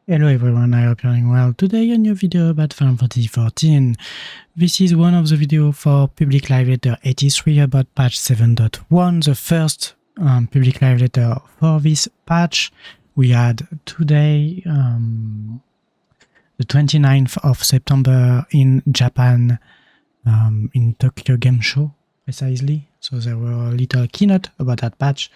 Hello everyone, I hope you're doing well. Today a new video about Final Fantasy XIV. This is one of the videos for Public Live Letter 83 about patch 7.1, the first Public Live Letter for this patch. We had today, the 29th of September in Japan, in Tokyo Game Show, precisely. So there were a little keynote about that patch,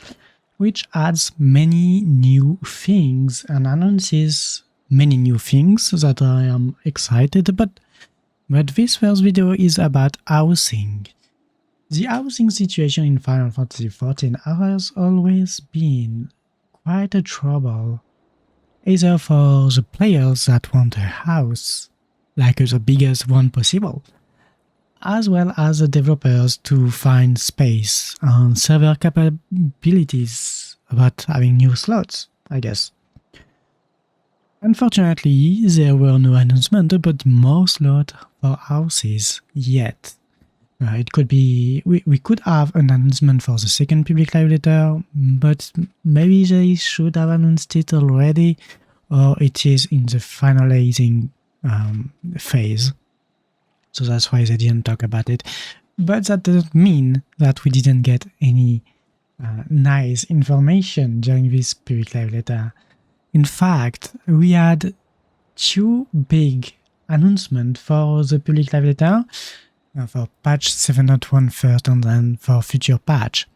which adds many new things and announces many new things that I am excited about. But this first video is about housing. The housing situation in Final Fantasy XIV has always been quite a trouble, either for the players that want a house, like the biggest one possible, as well as the developers to find space and server capabilities about having new slots, I guess. Unfortunately, there were no announcements about more slots for houses yet. It could be we could have an announcement for the second public live letter, but maybe they should have announced it already, or it is in the finalizing phase. So that's why they didn't talk about it. But that doesn't mean that we didn't get any nice information during this public live letter. In fact, we had two big announcements for the public live letter, for patch 7.1 first and then for future patch.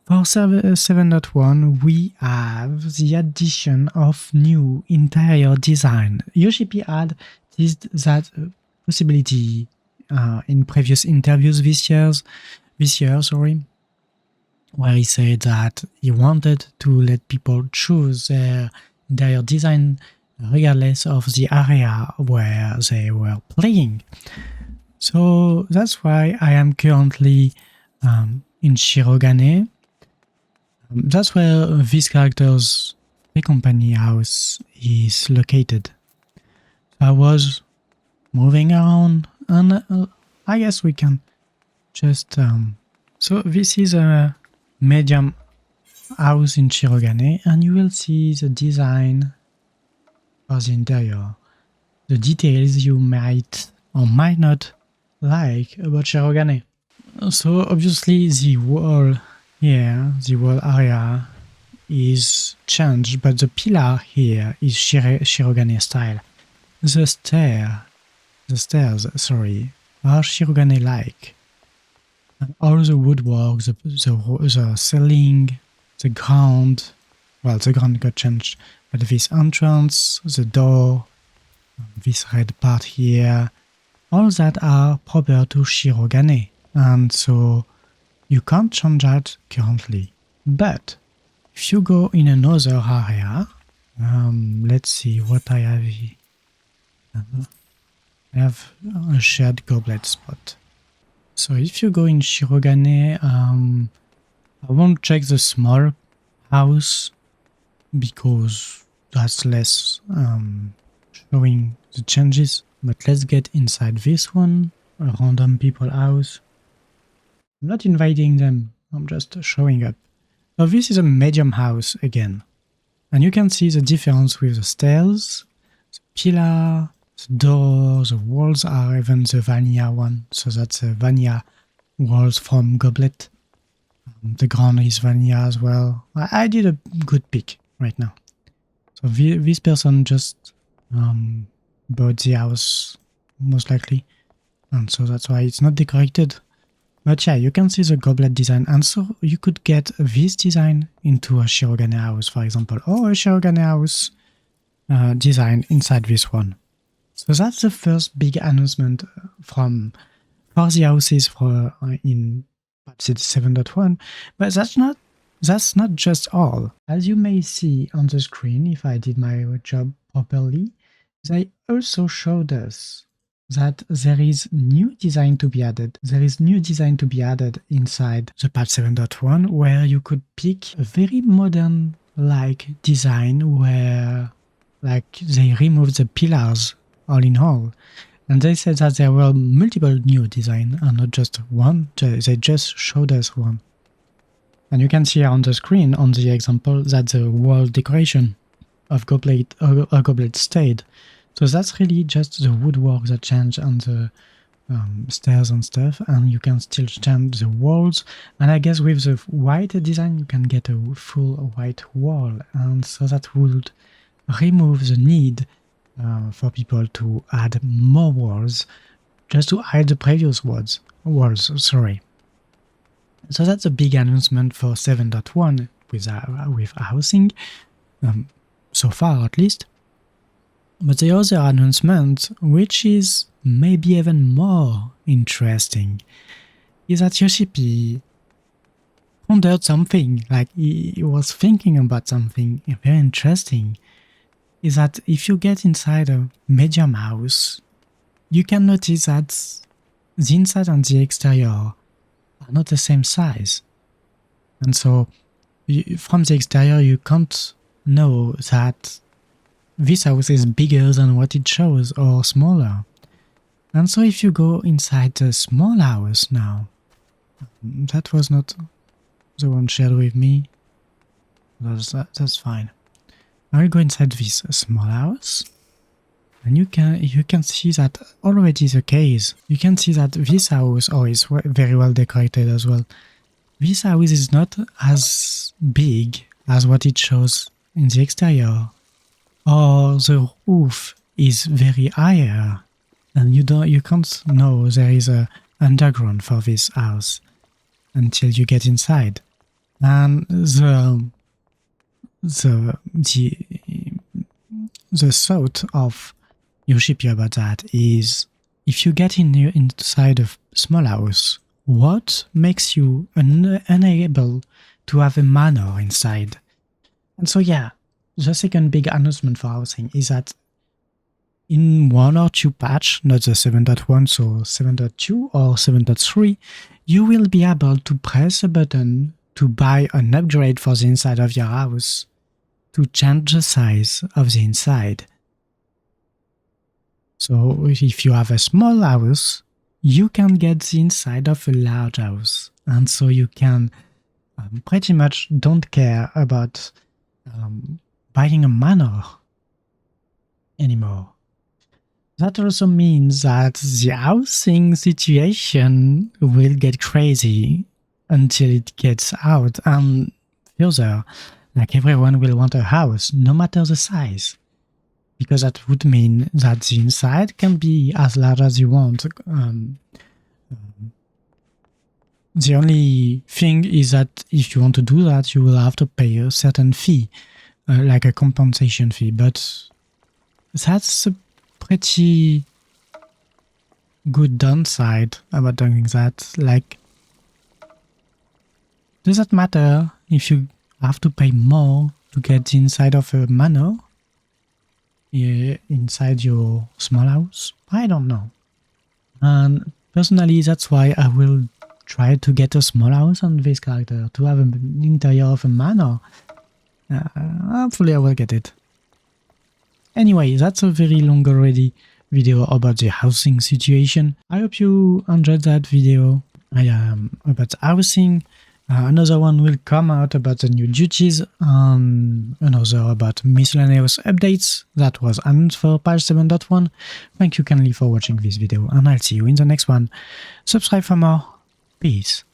For 7.1, we have the addition of new interior design. YoshiP had that possibility in previous interviews this year, where he said that he wanted to let people choose their interior design regardless of the area where they were playing. So that's why I am currently in Shirogane. That's where this character's company house is located. I was moving around, and I guess we can just so this is a medium house in Shirogane, and you will see the design for the interior, the details you might or might not like about Shirogane. So obviously the wall here, the wall area is changed, but the pillar here is Shirogane style. The stairs, are Shirogane-like. And all the woodwork, the ceiling, the ground, well, the ground got changed, but this entrance, the door, this red part here, all that are proper to Shirogane, and so you can't change that currently. But if you go in another area, let's see what I have here. I have a shared goblet spot. So if you go in Shirogane, I won't check the small house because that's less showing the changes. But let's get inside this one, a random people house. I'm not inviting them, I'm just showing up. So this is a medium house again. And you can see the difference with the stairs, the pillar, the door, the walls are even the vanilla one. So that's the vanilla walls from Goblet. The ground is vanilla as well. I did a good pick right now. So this person just bought the house, most likely. And so that's why it's not decorated. But yeah, you can see the goblet design. And so you could get this design into a Shirogane house, for example, or a Shirogane house design inside this one. So that's the first big announcement for the houses for in patch 7.1. But that's not just all. As you may see on the screen, if I did my job properly, they also showed us that there is new design to be added. There is new design to be added inside the patch 7.1, where you could pick a very modern-like design where, like, they removed the pillars all in all. And they said that there were multiple new designs and not just one. They just showed us one. And you can see on the screen, on the example, that the wall decoration of goblet stayed. So that's really just the woodwork that changed on the stairs and stuff, and you can still change the walls. And I guess with the white design, you can get a full white wall, and so that would remove the need for people to add more walls just to hide the previous walls. Sorry. So that's a big announcement for 7.1 with housing, so far at least. But the other announcement, which is maybe even more interesting, is that YoshiP pondered something, like he was thinking about something very interesting, is that if you get inside a medium house, you can notice that the inside and the exterior are not the same size. And so from the exterior you can't know that this house is bigger than what it shows or smaller. And so if you go inside the small house now, that was not the one shared with me, that's fine. I will go inside this small house, and you can see that already the case. You can see that this house is very well decorated as well. This house is not as big as what it shows in the exterior, or the roof is very higher, and you can't know there is a underground for this house until you get inside. And the thought of YoshiP about that is, if you get inside a small house, what makes you unable to have a manor inside? And so yeah, the second big announcement for housing is that in 1 or 2 patch, not the 7.1, so 7.2 or 7.3, you will be able to press a button to buy an upgrade for the inside of your house, to change the size of the inside. So if you have a small house, you can get the inside of a large house, and so you can pretty much don't care about buying a manor anymore. That also means that the housing situation will get crazy until it gets out, and further, like everyone will want a house, no matter the size, because that would mean that the inside can be as large as you want. The only thing is that if you want to do that, you will have to pay a certain fee, like a compensation fee, but that's a pretty good downside about doing that. Like, does that matter if you have to pay more to get the inside of a manor inside your small house? I don't know. And personally, that's why I will try to get a small house on this character, to have an interior of a manor. Hopefully I will get it. Anyway, that's a very long already video about the housing situation. I hope you enjoyed that video about housing. Another one will come out about the new duties, another about miscellaneous updates that was announced for patch 7.1. Thank you kindly for watching this video, and I'll see you in the next one. Subscribe for more. Peace.